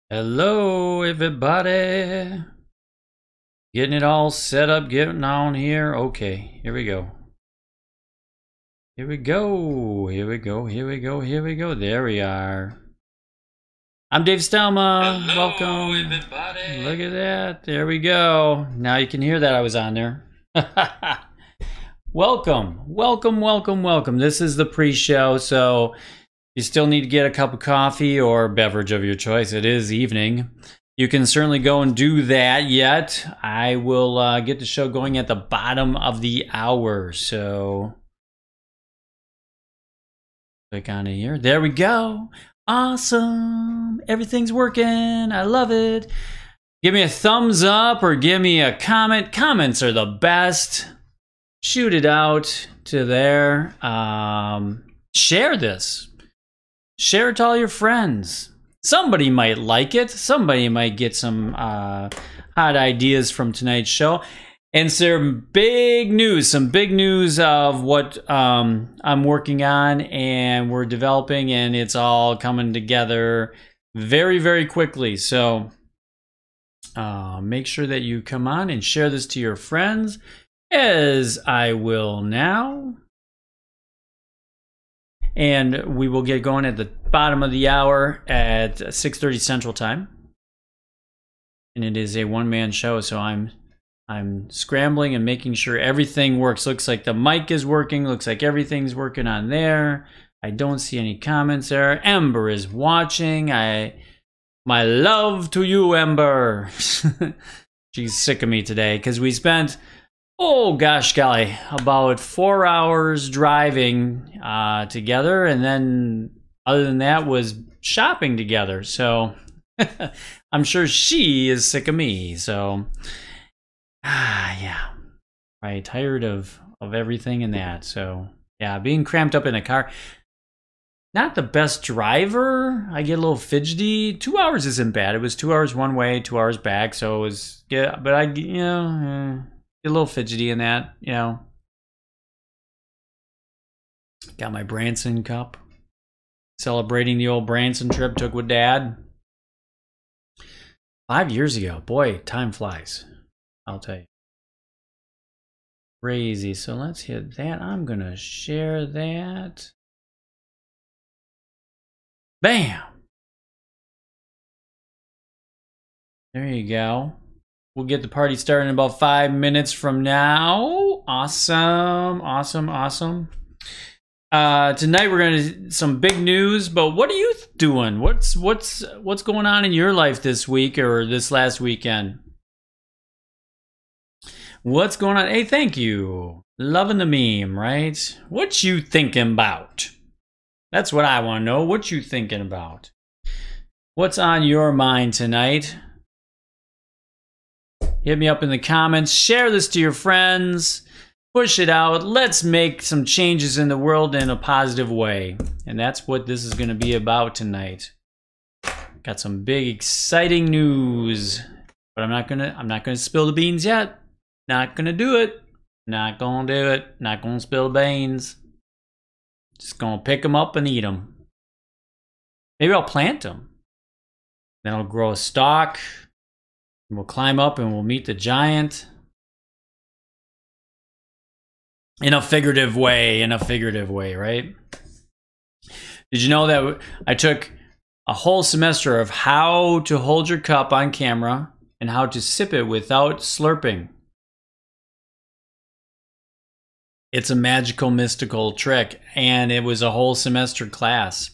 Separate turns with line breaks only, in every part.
Hello, everybody. Getting it all set up, getting on here. Okay, here we go. Here we go. Here we go. Here we go. Here we go. There we are. I'm Dave Stelma.
Hello,
welcome.
everybody.
Look at that. There we go. Now you can hear that I was on there. Welcome. Welcome, welcome, welcome. This is the pre-show, so you still need to get a cup of coffee or beverage of your choice. It is evening. You can certainly go and do that yet. I will get the show going at the bottom of the hour. So click on it here. There we go. Awesome. Everything's working. I love it. Give me a thumbs up or give me a comment. Comments are the best. Shoot it out to there. Share this. Share it to all your friends. Somebody might like it. Somebody might get some hot ideas from tonight's show. And some big news of what I'm working on and we're developing, and it's all coming together very, very quickly. So make sure that you come on and share this to your friends, as I will now. And we will get going at the bottom of the hour at 6:30 Central Time. And it is a one-man show, so I'm scrambling and making sure everything works. Looks like the mic is working. Looks like everything's working on there. I don't see any comments there. Ember is watching. My love to you, Ember. She's sick of me today because we spent, oh gosh golly, about 4 hours driving together, and then other than that was shopping together. So I'm sure she is sick of me. So yeah, right, tired of everything and that. So yeah, being cramped up in a car. Not the best driver. I get a little fidgety. 2 hours isn't bad. It was 2 hours one way, 2 hours back. So it was, yeah, but I, you know, get a little fidgety in that, you know. Got my Branson cup. Celebrating the old Branson trip took with Dad. 5 years ago. Boy, time flies. I'll tell you. Crazy. So let's hit that. I'm going to share that. Bam! There you go. We'll get the party started in about 5 minutes from now. Awesome, awesome, awesome. Tonight we're gonna some big news, but what are you doing? What's going on in your life this week or this last weekend? What's going on? Hey, thank you. Loving the meme, right? What you thinking about? That's what I want to know. What you thinking about? What's on your mind tonight? Hit me up in the comments. Share this to your friends. Push it out. Let's make some changes in the world in a positive way. And that's what this is going to be about tonight. Got some big exciting news. But I'm not gonna spill the beans yet. Not gonna do it. Not gonna do it. Not gonna spill the beans. Just gonna pick them up and eat them. Maybe I'll plant them. Then I'll grow a stalk. And we'll climb up and we'll meet the giant. In a figurative way, right? Did you know that I took a whole semester of how to hold your cup on camera and how to sip it without slurping? It's a magical, mystical trick, and it was a whole semester class.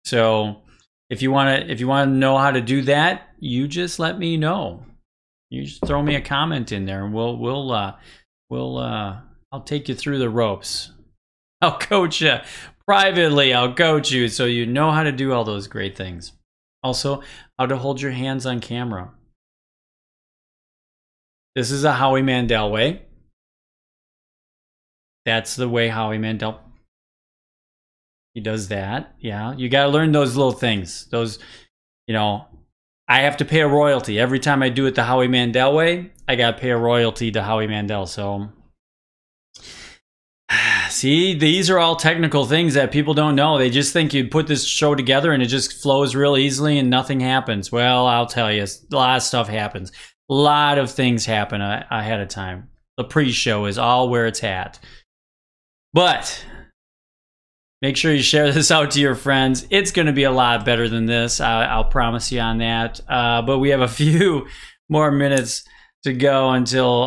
So if you want to know how to do that, you just let me know. You just throw me a comment in there, and I'll take you through the ropes. I'll coach you privately. I'll coach you so you know how to do all those great things. Also, how to hold your hands on camera. This is a Howie Mandel way. That's the way Howie Mandel, he does that. Yeah, you got to learn those little things. Those, you know, I have to pay a royalty. Every time I do it the Howie Mandel way, I got to pay a royalty to Howie Mandel. So See, these are all technical things that people don't know. They just think you put this show together and it just flows real easily and nothing happens. Well, I'll tell you, a lot of stuff happens. A lot of things happen ahead of time. The pre-show is all where it's at. But make sure you share this out to your friends. It's going to be a lot better than this. I'll promise you on that. But we have a few more minutes to go until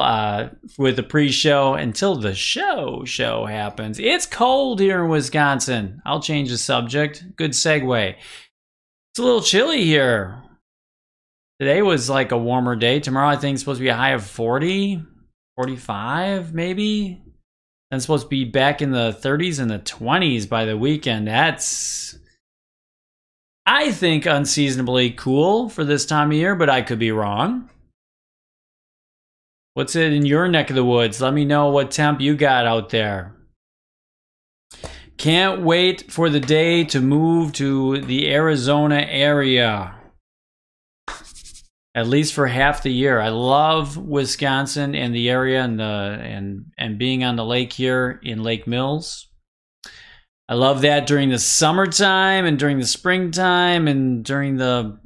with the pre-show, until the show happens. It's cold here in Wisconsin. I'll change the subject. Good segue. It's a little chilly here. Today was like a warmer day. Tomorrow I think it's supposed to be a high of 40, 45 maybe. And it's supposed to be back in the 30s and the 20s by the weekend. That's, I think, unseasonably cool for this time of year, but I could be wrong. What's it in your neck of the woods? Let me know what temp you got out there. Can't wait for the day to move to the Arizona area. At least for half the year. I love Wisconsin and the area and being on the lake here in Lake Mills. I love that during the summertime and during the springtime and during the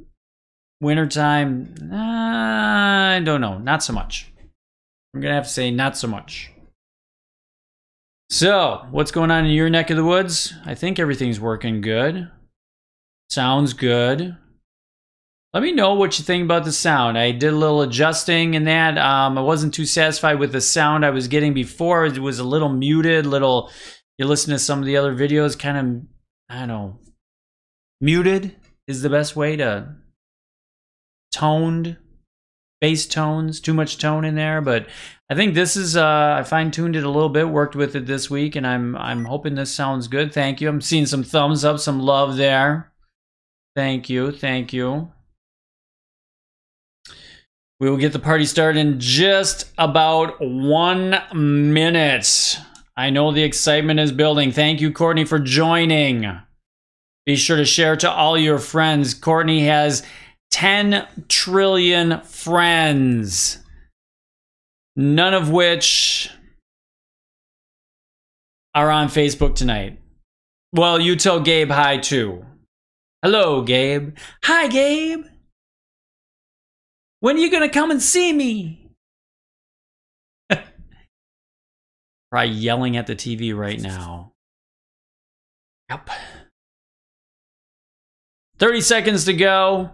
wintertime. I don't know, not so much. I'm gonna have to say not so much. So, what's going on in your neck of the woods? I think everything's working good. Sounds good. Let me know what you think about the sound. I did a little adjusting in that. I wasn't too satisfied with the sound I was getting before. It was a little muted, you listen to some of the other videos, kind of, I don't know, muted is the best way to, toned, bass tones, too much tone in there. But I think this is, I fine-tuned it a little bit, worked with it this week, and I'm hoping this sounds good. Thank you. I'm seeing some thumbs up, some love there. Thank you, thank you. We will get the party started in just about 1 minute. I know the excitement is building. Thank you, Courtney, for joining. Be sure to share to all your friends. Courtney has 10 trillion friends, none of which are on Facebook tonight. Well, you tell Gabe hi, too. Hello, Gabe. Hi, Gabe. When are you gonna come and see me? Probably yelling at the TV right now. Yep. 30 seconds to go.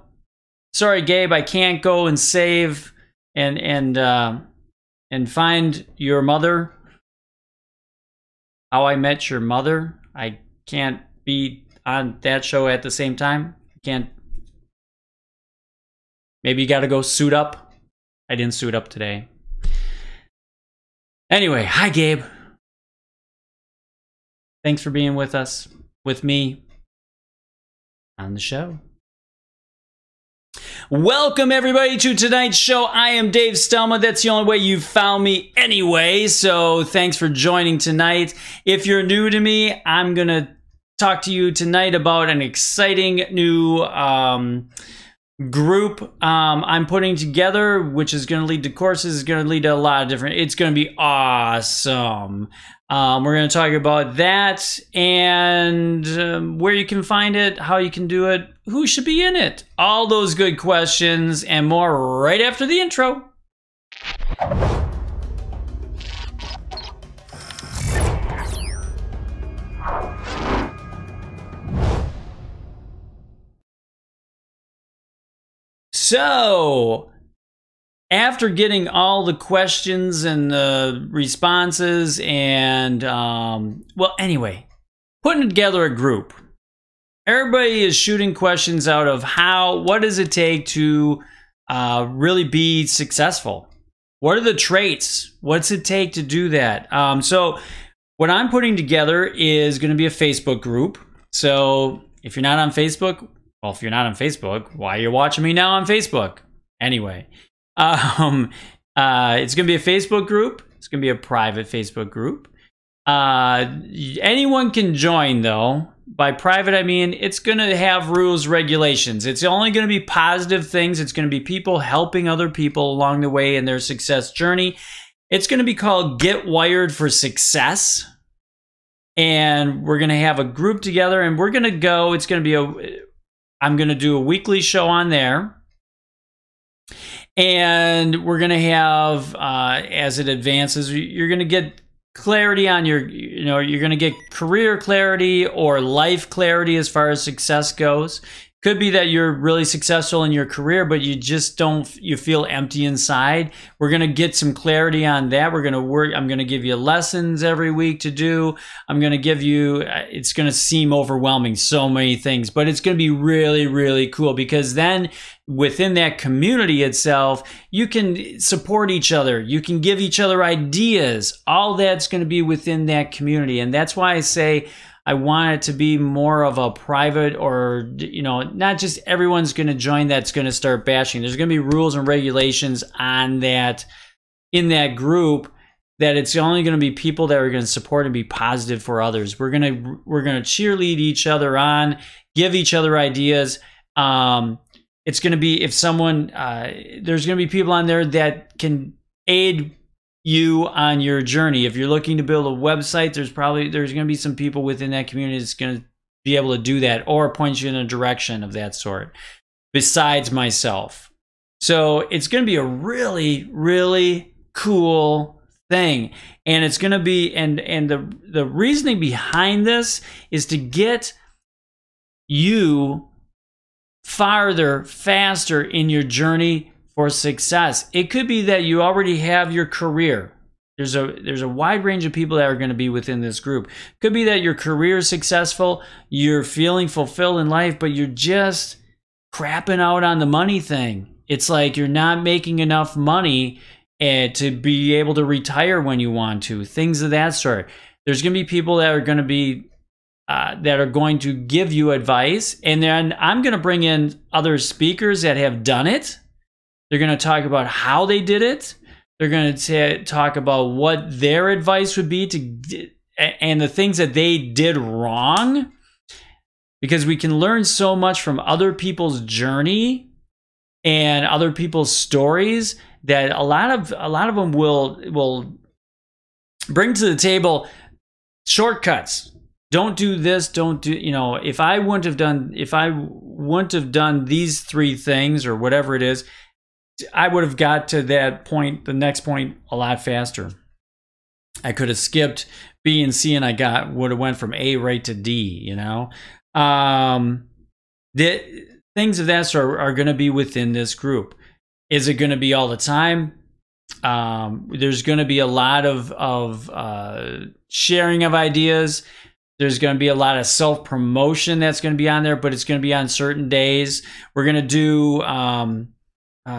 Sorry, Gabe, I can't go and save and find your mother. How I Met Your Mother. I can't be on that show at the same time. Can't. Maybe you got to go suit up. I didn't suit up today. Anyway, hi, Gabe. Thanks for being with us, with me, on the show. Welcome, everybody, to tonight's show. I am Dave Stelma. That's the only way you found me anyway, so thanks for joining tonight. If you're new to me, I'm going to talk to you tonight about an exciting new group I'm putting together, which is going to lead to courses, is going to lead to a lot of different, it's going to be awesome. We're going to talk about that and where you can find it, how you can do it, who should be in it, all those good questions and more right after the intro. So, after getting all the questions and the responses and, well, anyway, putting together a group. Everybody is shooting questions out of what does it take to really be successful? What are the traits? What's it take to do that? So, what I'm putting together is going to be a Facebook group. So, if you're not on Facebook, well, if you're not on Facebook, why are you watching me now on Facebook? Anyway, it's going to be a Facebook group. It's going to be a private Facebook group. Anyone can join, though. By private, I mean it's going to have rules, regulations. It's only going to be positive things. It's going to be people helping other people along the way in their success journey. It's going to be called Get Wired for Success. and we're going to have a group together, and we're going to go. It's going to be I'm going to do a weekly show on there. And we're going to have, as it advances, you're going to get clarity on your, you're going to get career clarity or life clarity as far as success goes. Could be that you're really successful in your career, but you just you feel empty inside. We're going to get some clarity on that. We're going to work. I'm going to give you lessons every week to do. I'm going to give you, it's going to seem overwhelming, so many things, but it's going to be really, really cool, because then within that community itself, you can support each other. You can give each other ideas. All that's going to be within that community. And that's why I say, I want it to be more of a private, or, not just everyone's going to join that's going to start bashing. There's going to be rules and regulations on that, in that group, that it's only going to be people that are going to support and be positive for others. We're going to cheerlead each other on, give each other ideas. It's going to be, if someone, there's going to be people on there that can aid you on your journey. If you're looking to build a website, there's going to be some people within that community that's going to be able to do that, or point you in a direction of that sort, besides myself. So it's going to be a really, really cool thing. And it's going to be, and the reasoning behind this is to get you farther, faster in your journey for success. It could be that you already have your career. There's a wide range of people that are going to be within this group. Could be that your career is successful, you're feeling fulfilled in life, but you're just crapping out on the money thing. It's like you're not making enough money to be able to retire when you want to. Things of that sort. There's going to be people that are going to be give you advice, and then I'm going to bring in other speakers that have done it. They're going to talk about how they did it. They're going to talk about what their advice would be and the things that they did wrong, because we can learn so much from other people's journey and other people's stories, that a lot of them will bring to the table shortcuts. Don't do this, don't do, if I wouldn't have done these 3 things, or whatever it is, I would have got to that point, the next point, a lot faster. I could have skipped B and C, and I would have went from A right to D, The things of that sort are going to be within this group. Is it going to be all the time? There's going to be a lot of sharing of ideas. There's going to be a lot of self-promotion that's going to be on there, but it's going to be on certain days. We're going to do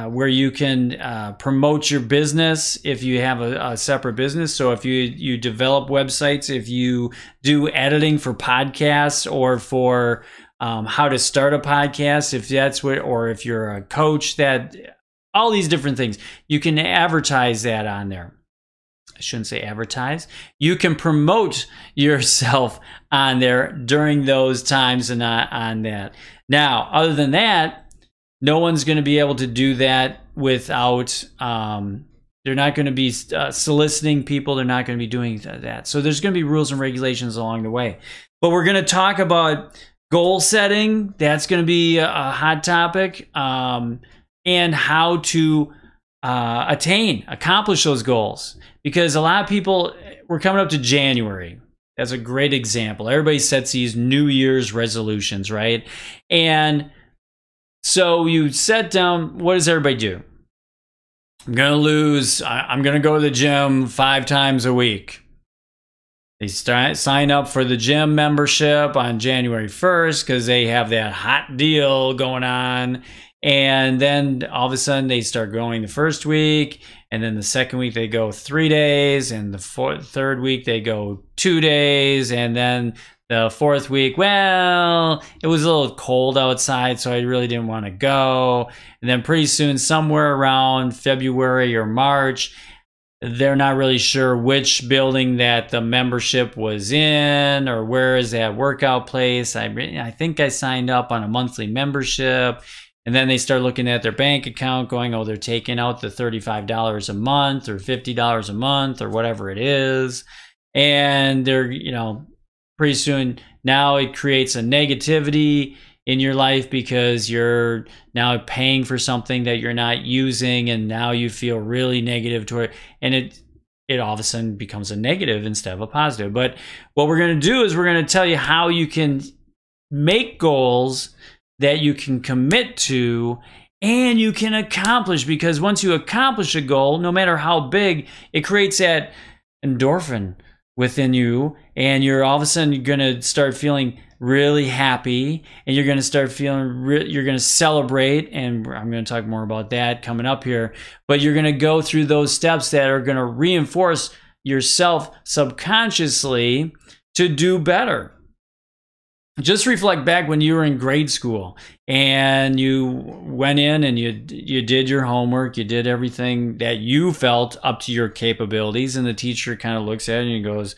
where you can promote your business if you have a separate business. So if you develop websites, if you do editing for podcasts, or for how to start a podcast, if that's what, or if you're a coach, that all these different things, you can advertise that on there. I shouldn't say advertise. You can promote yourself on there during those times and on that. Now, other than that, no one's going to be able to do that without, they're not going to be soliciting people. They're not going to be doing that. So there's going to be rules and regulations along the way. But we're going to talk about goal setting. That's going to be a hot topic. And how to accomplish those goals. Because a lot of people, we're coming up to January. That's a great example. Everybody sets these New Year's resolutions, right? And so you set down, what does everybody do? I'm going to go to the gym 5 times a week. They sign up for the gym membership on January 1st because they have that hot deal going on. And then all of a sudden they start going the first week, and then the second week they go 3 days, and the third week they go 2 days, and then the fourth week, well, it was a little cold outside, so I really didn't want to go. And then pretty soon, somewhere around February or March, they're not really sure which building that the membership was in, or where is that workout place. I think I signed up on a monthly membership. And then they start looking at their bank account going, oh, they're taking out the $35 a month or $50 a month or whatever it is. And they're, pretty soon now it creates a negativity in your life because you're now paying for something that you're not using, and now you feel really negative toward it, and it all of a sudden becomes a negative instead of a positive. But what we're going to do is we're going to tell you how you can make goals that you can commit to and you can accomplish, because once you accomplish a goal, no matter how big, it creates that endorphin within you, and you're all of a sudden going to start feeling really happy, and you're going to start feeling you're going to celebrate, and I'm going to talk more about that coming up here. But you're going to go through those steps that are going to reinforce yourself subconsciously to do better. Just reflect back when you were in grade school and you went in and you did your homework, you did everything that you felt up to your capabilities, and the teacher kind of looks at it and goes,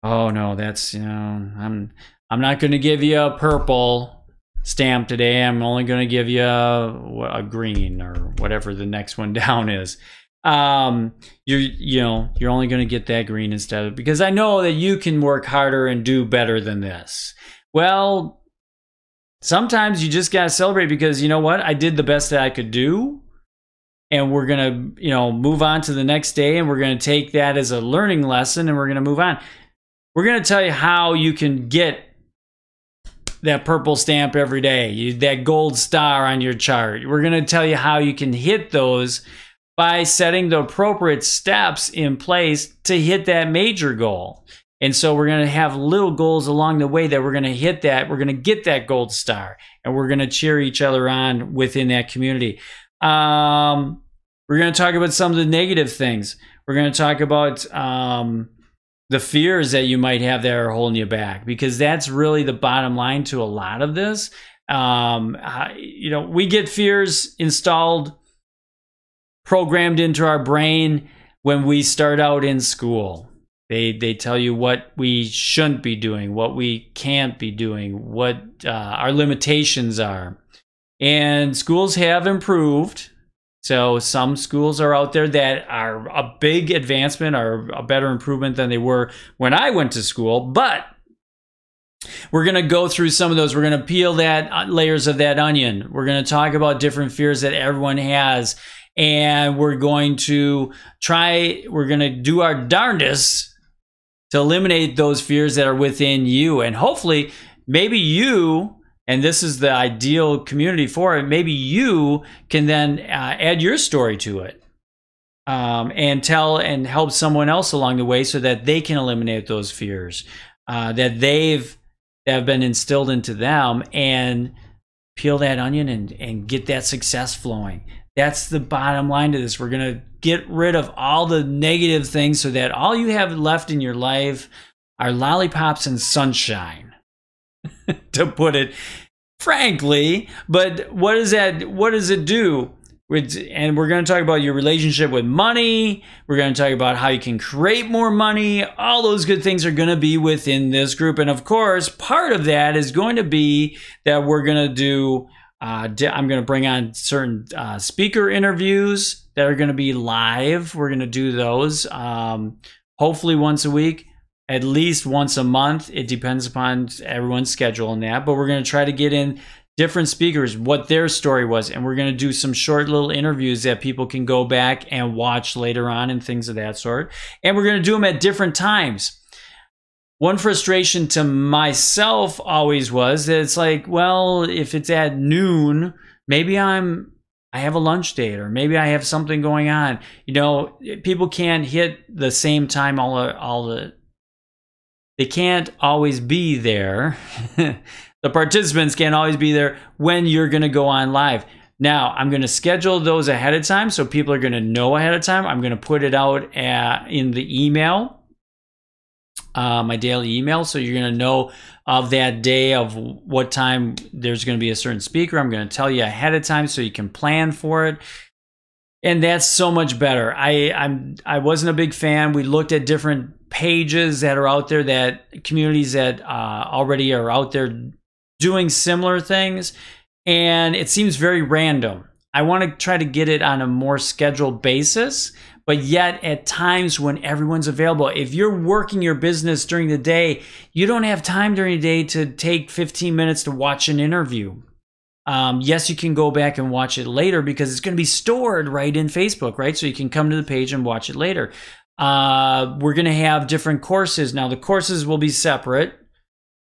"Oh no, that's, I'm not going to give you a purple stamp today. I'm only going to give you a green," or whatever the next one down is. You're only going to get that green instead of, because I know that you can work harder and do better than this. Well, sometimes you just got to celebrate, because you know what? I did the best that I could do, and we're going to, move on to the next day, and we're going to take that as a learning lesson, and we're going to move on. We're going to tell you how you can get that purple stamp every day, that gold star on your chart. We're going to tell you how you can hit those by setting the appropriate steps in place to hit that major goal. And so we're going to have little goals along the way that we're going to hit that. We're going to get that gold star, and we're going to cheer each other on within that community. We're going to talk about some of the negative things. We're going to talk about the fears that you might have that are holding you back, because that's really the bottom line to a lot of this. We get fears installed, programmed into our brain when we start out in school. They tell you what we shouldn't be doing, what we can't be doing, what our limitations are. And schools have improved. So some schools are out there that are a big advancement, or a better improvement than they were when I went to school. But we're going to go through some of those. We're going to peel that layers of that onion. We're going to talk about different fears that everyone has. And we're going to do our darndest to eliminate those fears that are within you. And hopefully, maybe you, and this is the ideal community for it, maybe you can then add your story to it, and tell and help someone else along the way, so that they can eliminate those fears that have been instilled into them, and peel that onion and get that success flowing. That's the bottom line to this. We're going to get rid of all the negative things, so that all you have left in your life are lollipops and sunshine, to put it frankly. But what does it do? And we're going to talk about your relationship with money. We're going to talk about how you can create more money. All those good things are going to be within this group. And of course, part of that is going to be that we're going to do I'm going to bring on certain speaker interviews that are going to be live. We're going to do those hopefully once a week, at least once a month. It depends upon everyone's schedule and that. But we're going to try to get in different speakers, what their story was. And we're going to do some short little interviews that people can go back and watch later on and things of that sort. And we're going to do them at different times. One frustration to myself always was that it's like, well, if it's at noon, maybe I have a lunch date, or maybe I have something going on. People can't hit the same time they can't always be there. The participants can't always be there when you're going to go on live. Now, I'm going to schedule those ahead of time, so people are going to know ahead of time. I'm going to put it out in the email. My daily email, so you're going to know of that day of what time there's going to be a certain speaker. I'm going to tell you ahead of time so you can plan for it, and that's so much better. I wasn't a big fan. We looked at different pages that are out there, that communities that already are out there doing similar things, and it seems very random. I want to try to get it on a more scheduled basis, but yet at times when everyone's available, if you're working your business during the day, you don't have time during the day to take 15 minutes to watch an interview. Yes, you can go back and watch it later because it's going to be stored right in Facebook, right? So you can come to the page and watch it later. We're going to have different courses. Now, the courses will be separate.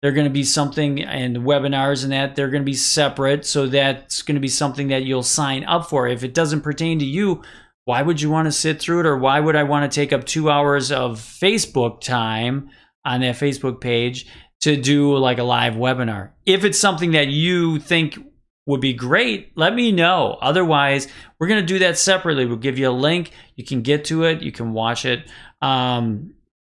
They're going to be something, and webinars and that, they're going to be separate. So that's going to be something that you'll sign up for. If it doesn't pertain to you, why would you want to sit through it? Or why would I want to take up 2 hours of Facebook time on that Facebook page to do like a live webinar? If it's something that you think would be great, let me know. Otherwise, we're going to do that separately. We'll give you a link. You can get to it. You can watch it.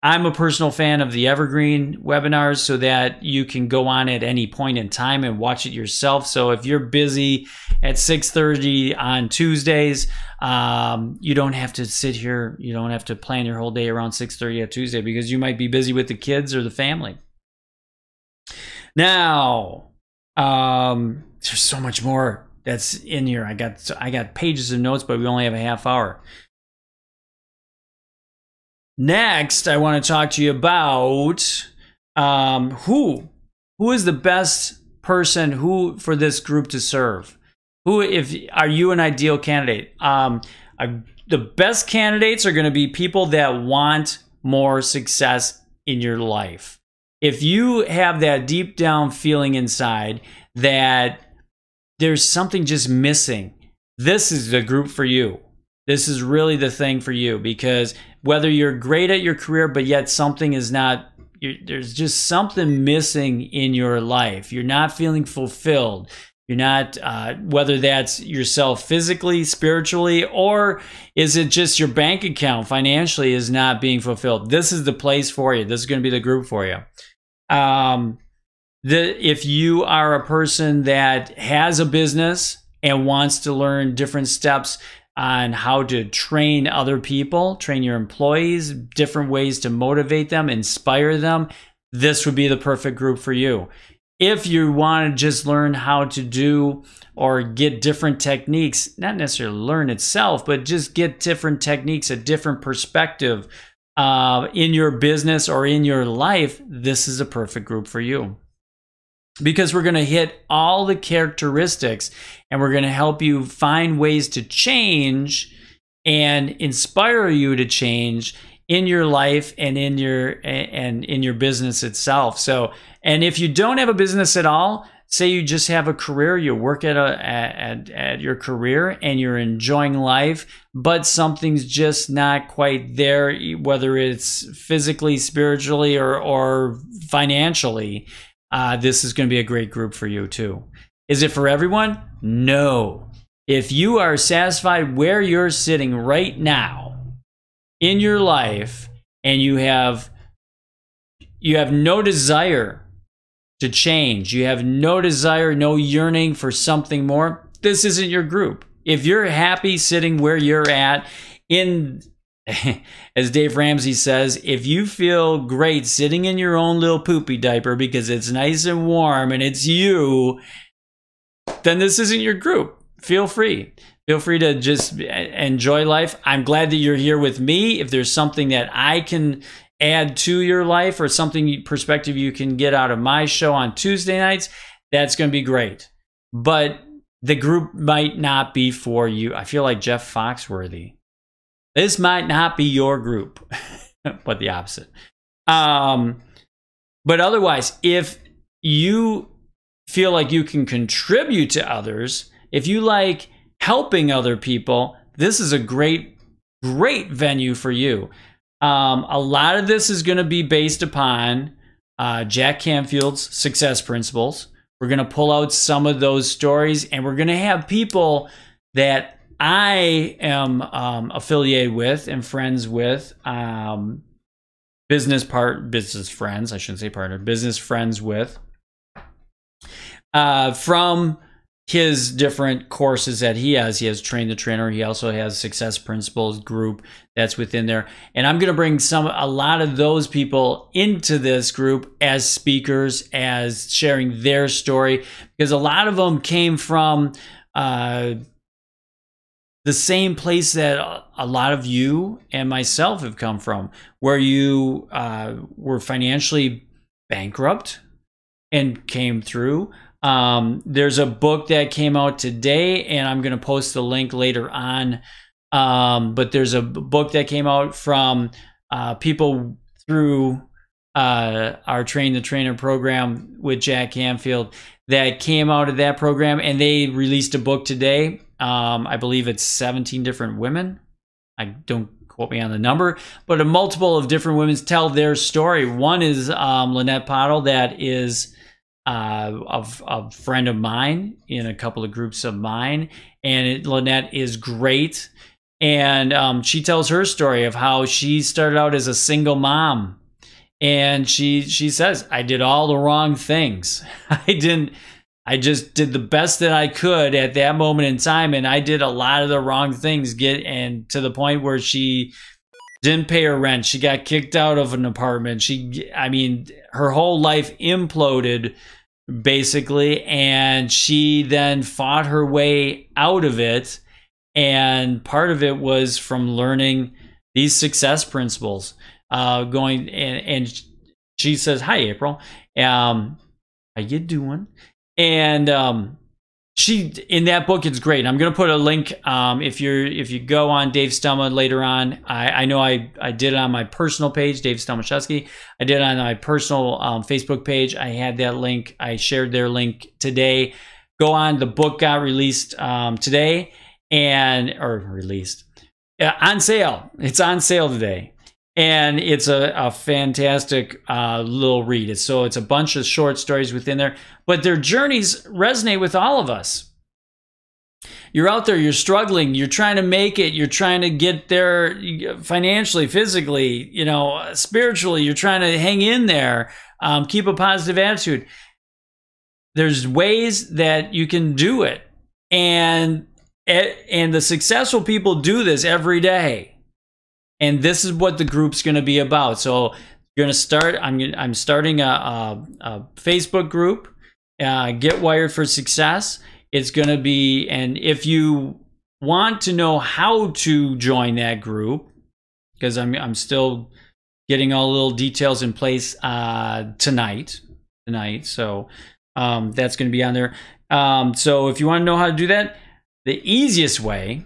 I'm a personal fan of the evergreen webinars so that you can go on at any point in time and watch it yourself. So if you're busy at 6:30 on Tuesdays, you don't have to sit here. You don't have to plan your whole day around 6:30 on Tuesday because you might be busy with the kids or the family. Now, there's so much more that's in here. I got pages of notes, but we only have a half hour. Next, I want to talk to you about who is the best person for this group to serve. Are you an ideal candidate? The best candidates are going to be people that want more success in your life. If you have that deep down feeling inside that there's something just missing, this is the group for you. This is really the thing for you, because whether you're great at your career, but yet something is not, there's just something missing in your life. You're not feeling fulfilled. You're not, whether that's yourself physically, spiritually, or is it just your bank account financially is not being fulfilled. This is the place for you. This is going to be the group for you. If you are a person that has a business and wants to learn different steps on how to train other people, train your employees, different ways to motivate them, inspire them, this would be the perfect group for you. If you want to just learn how to do or get different techniques, not necessarily learn itself, but just get different techniques, a different perspective in your business or in your life, this is a perfect group for you. Because we're going to hit all the characteristics and we're going to help you find ways to change and inspire you to change in your life and in your business itself. So, and if you don't have a business at all, say you just have a career, you work at your career and you're enjoying life, but something's just not quite there, whether it's physically, spiritually, or financially. This is going to be a great group for you too. Is it for everyone? No. If you are satisfied where you're sitting right now in your life and you have no desire to change, you have no desire, no yearning for something more, this isn't your group. If you're happy sitting where you're at as Dave Ramsey says, if you feel great sitting in your own little poopy diaper because it's nice and warm and it's you, then this isn't your group. Feel free. Feel free to just enjoy life. I'm glad that you're here with me. If there's something that I can add to your life or something perspective you can get out of my show on Tuesday nights, that's going to be great. But the group might not be for you. I feel like Jeff Foxworthy. This might not be your group, but the opposite. But otherwise, if you feel like you can contribute to others, if you like helping other people, this is a great venue for you. A lot of this is going to be based upon Jack Canfield's success principles. We're going to pull out some of those stories, and we're going to have people that I am affiliated with and friends with, business friends, I shouldn't say partner, business friends with, from his different courses that he has. He has Train the Trainer. He also has Success Principles group that's within there. And I'm going to bring a lot of those people into this group as speakers, as sharing their story, because a lot of them came from the same place that a lot of you and myself have come from, where you were financially bankrupt and came through. There's a book that came out today, and I'm going to post the link later on. But there's a book that came out from people through our Train the Trainer program with Jack Canfield that came out of that program, and they released a book today. I believe it's 17 different women. I don't quote me on the number, but a multiple of different women tell their story. One is Lynette Pottle, that is a friend of mine in a couple of groups of mine, and Lynette is great. And she tells her story of how she started out as a single mom. And she says, I did all the wrong things. I just did the best that I could at that moment in time, and I did a lot of the wrong things. And to the point where she didn't pay her rent. She got kicked out of an apartment. I mean, her whole life imploded, basically, and she then fought her way out of it. And part of it was from learning these success principles. And she says, "Hi, April. How you doing?" And she, in that book, it's great. I'm going to put a link. If you go on Dave Stelma later on, I know I did it on my personal page, Dave Stelmachewski. I did it on my personal Facebook page. I had that link. I shared their link today. Go on. The book got released today. On sale. It's on sale today, and it's a fantastic little read. It's a bunch of short stories within there, but their journeys resonate with all of us. You're out there, you're struggling, you're trying to make it, you're trying to get there financially, physically, spiritually. You're trying to hang in there, keep a positive attitude. There's ways that you can do it, and the successful people do this every day. And this is what the group's going to be about. So you're going to start. I'm starting a Facebook group, Get Wired for Success. It's going to be, and if you want to know how to join that group, because I'm still getting all the little details in place tonight. So that's going to be on there. So if you want to know how to do that, the easiest way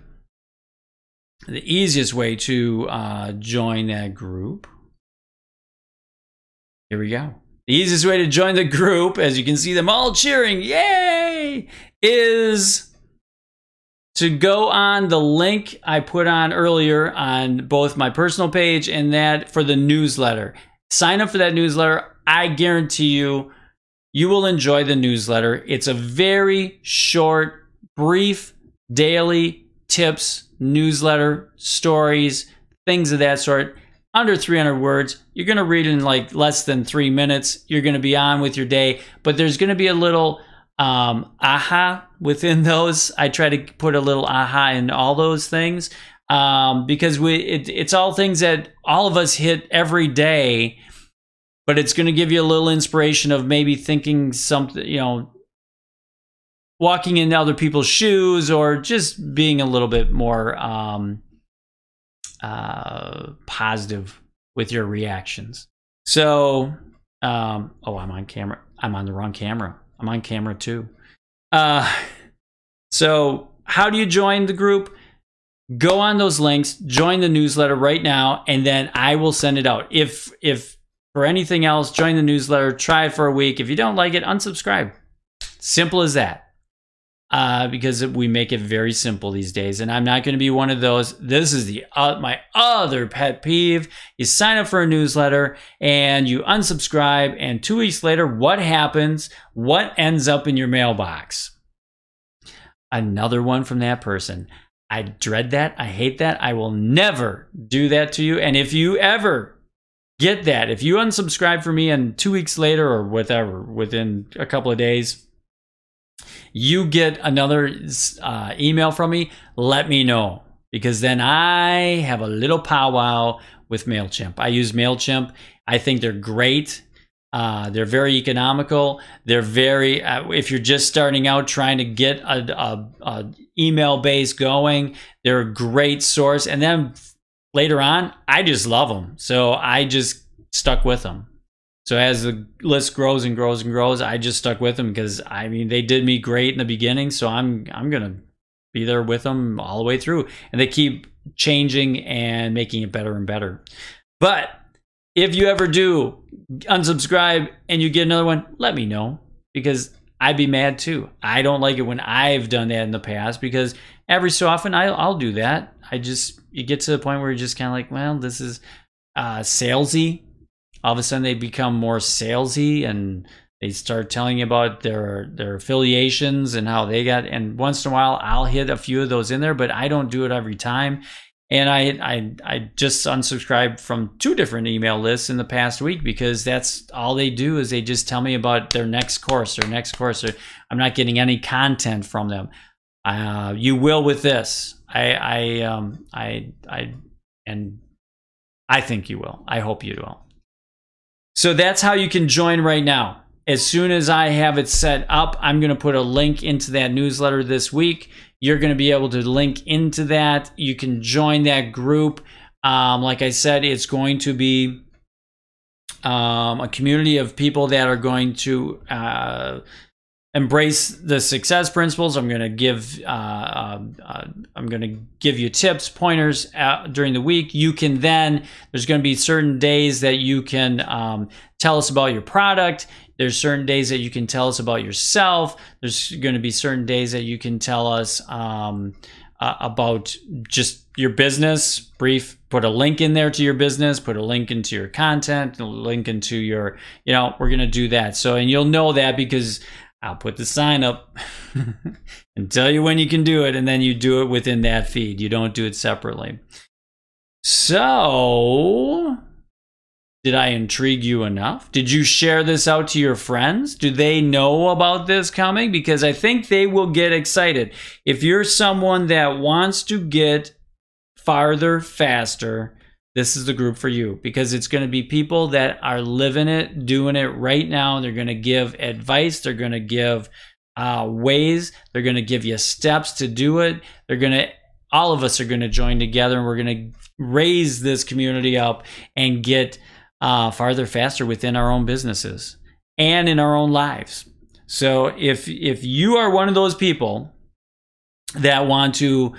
to join that group, here we go. The easiest way to join the group, as you can see them all cheering, yay, is to go on the link I put on earlier on both my personal page and that for the newsletter. Sign up for that newsletter. I guarantee you will enjoy the newsletter. It's a very short, brief, daily tips, newsletter, stories, things of that sort, under 300 words. You're going to read in like less than 3 minutes. You're going to be on with your day, but there's going to be a little aha within those. I try to put a little aha in all those things because it's all things that all of us hit every day, but it's going to give you a little inspiration of maybe thinking something, walking in other people's shoes, or just being a little bit more positive with your reactions. So, I'm on camera. I'm on the wrong camera. I'm on camera too. So how do you join the group? Go on those links, join the newsletter right now, and then I will send it out. If for anything else, join the newsletter, try it for a week. If you don't like it, unsubscribe. Simple as that. Because we make it very simple these days, and I'm not going to be one of those. This is my other pet peeve. You sign up for a newsletter and you unsubscribe, and 2 weeks later, what happens? What ends up in your mailbox? Another one from that person. I dread that. I hate that. I will never do that to you. And if you ever get that, if you unsubscribe from me and 2 weeks later or whatever, within a couple of days, you get another email from me, let me know, because then I have a little powwow with MailChimp. I use MailChimp. I think they're great. They're very economical. They're very, if you're just starting out trying to get a email base going, they're a great source. And then later on, I just love them. So I just stuck with them. So as the list grows and grows and grows, I just stuck with them because, I mean, they did me great in the beginning. So I'm going to be there with them all the way through. And they keep changing and making it better and better. But if you ever do unsubscribe and you get another one, let me know, because I'd be mad too. I don't like it when I've done that in the past, because every so often I'll do that. You get to the point where you're just kind of like, well, this is salesy. All of a sudden they become more salesy and they start telling you about their affiliations and how they got, and once in a while I'll hit a few of those in there, but I don't do it every time. And I just unsubscribed from 2 different email lists in the past week, because that's all they do is they just tell me about their next course. I'm not getting any content from them. You will with this. And I think you will. I hope you will. So that's how you can join right now. As soon as I have it set up, I'm going to put a link into that newsletter this week. You're going to be able to link into that. You can join that group. Like I said, it's going to be a community of people that are going to embrace the success principles. I'm going to give you tips, pointers during the week. You can then, there's going to be certain days that you can tell us about your product. There's certain days that you can tell us about yourself. There's going to be certain days that you can tell us about just your business. Brief, put a link in there to your business, put a link into your content, a link into your, we're going to do that. So, and you'll know that because I'll put the sign up and tell you when you can do it, and then you do it within that feed. You don't do it separately. So, did I intrigue you enough? Did you share this out to your friends? Do they know about this coming? Because I think they will get excited. If you're someone that wants to get farther faster, this is the group for you, because it's going to be people that are living it, doing it right now. They're going to give advice. They're going to give ways. They're going to give you steps to do it. All of us are going to join together, and we're going to raise this community up and get farther faster within our own businesses and in our own lives. So if you are one of those people that want to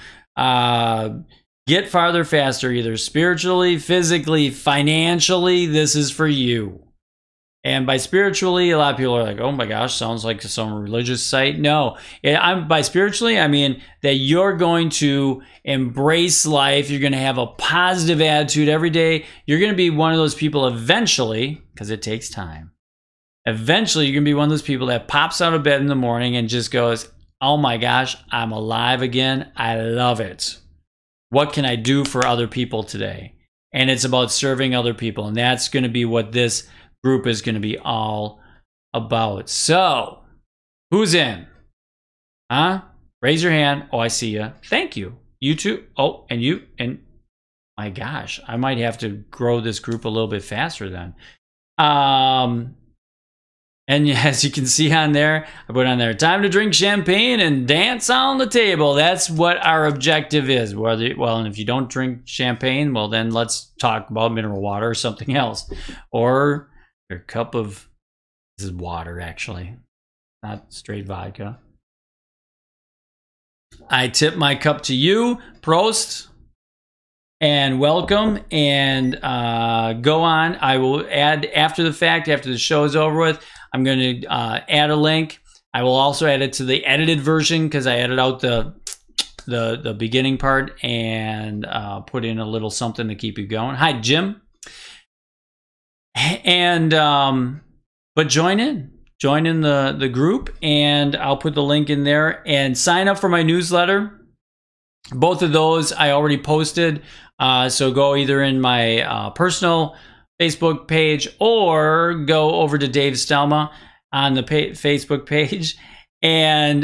get farther faster, either spiritually, physically, financially, this is for you. And by spiritually, a lot of people are like, oh my gosh, sounds like some religious site. No, by spiritually, I mean that you're going to embrace life. You're going to have a positive attitude every day. You're going to be one of those people eventually, because it takes time. Eventually, you're going to be one of those people that pops out of bed in the morning and just goes, oh my gosh, I'm alive again. I love it. What can I do for other people today? And it's about serving other people. And that's going to be what this group is going to be all about. So, who's in? Huh? Raise your hand. Oh, I see you. Thank you. You too. Oh, and you. And my gosh, I might have to grow this group a little bit faster then. And as you can see on there, I put on there, time to drink champagne and dance on the table. That's what our objective is. Well, and if you don't drink champagne, well, then let's talk about mineral water or something else. Or your cup of, this is water actually, not straight vodka. I tip my cup to you. Prost and welcome, and go on. I will add after the fact, after the show is over with, I'm going to add a link. I will also add it to the edited version because I edited out the beginning part and put in a little something to keep you going. Hi, Jim. And but join in the group, and I'll put the link in there, and sign up for my newsletter. Both of those I already posted, so go either in my personal Facebook page or go over to Dave Stelma on the Facebook page and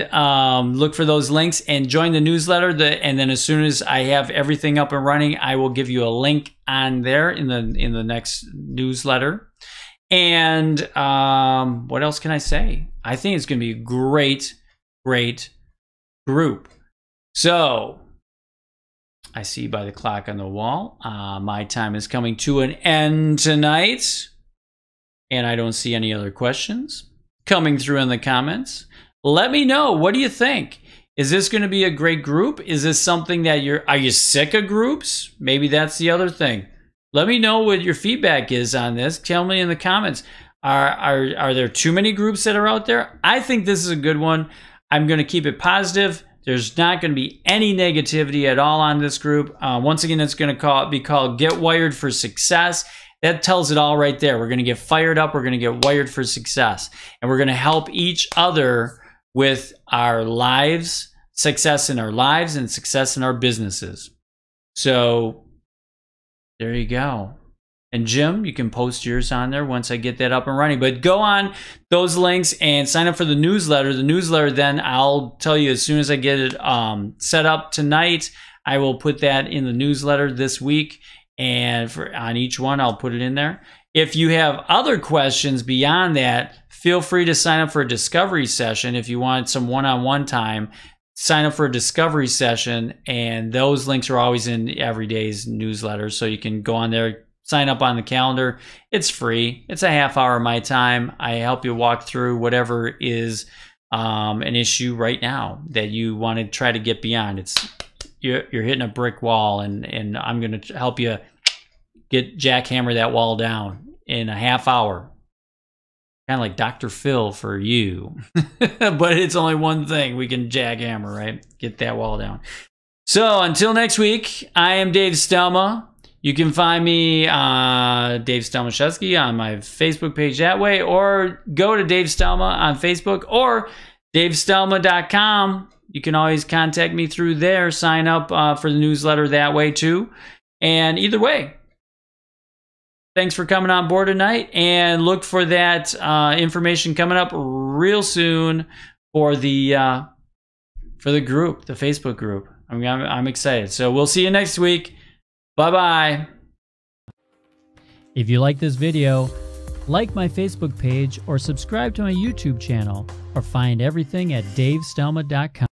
look for those links and join the newsletter. And then as soon as I have everything up and running, I will give you a link on there in the next newsletter. And what else can I say? I think it's going to be a great, great group. So I see by the clock on the wall, my time is coming to an end tonight. And I don't see any other questions coming through in the comments. Let me know. What do you think? Is this going to be a great group? Is this something that are you sick of groups? Maybe that's the other thing. Let me know what your feedback is on this. Tell me in the comments. Are there too many groups that are out there? I think this is a good one. I'm going to keep it positive. There's not going to be any negativity at all on this group. Once again, it's going to be called Get Wired for Success. That tells it all right there. We're going to get fired up. We're going to get wired for success. And we're going to help each other with our lives, success in our lives and success in our businesses. So there you go. And Jim, you can post yours on there once I get that up and running. But go on those links and sign up for the newsletter. The newsletter, then I'll tell you as soon as I get it set up tonight. I will put that in the newsletter this week. And on each one, I'll put it in there. If you have other questions beyond that, feel free to sign up for a discovery session. If you want some one-on-one time, sign up for a discovery session. And those links are always in every day's newsletter. So you can go on there, sign up on the calendar. It's free. It's a half hour of my time. I help you walk through whatever is an issue right now that you want to try to get beyond. You're hitting a brick wall, and I'm going to help you jackhammer that wall down in a half hour. Kind of like Dr. Phil for you. But it's only one thing we can jackhammer, right? Get that wall down. So until next week, I am Dave Stelma. You can find me, Dave Stelmashevsky, on my Facebook page that way, or go to Dave Stelma on Facebook, or davestelma.com. You can always contact me through there. Sign up for the newsletter that way too. And either way, thanks for coming on board tonight. And look for that information coming up real soon for the group, the Facebook group. I'm excited. So we'll see you next week. Bye-bye.
If you like this video, like my Facebook page or subscribe to my YouTube channel, or find everything at davestelma.com.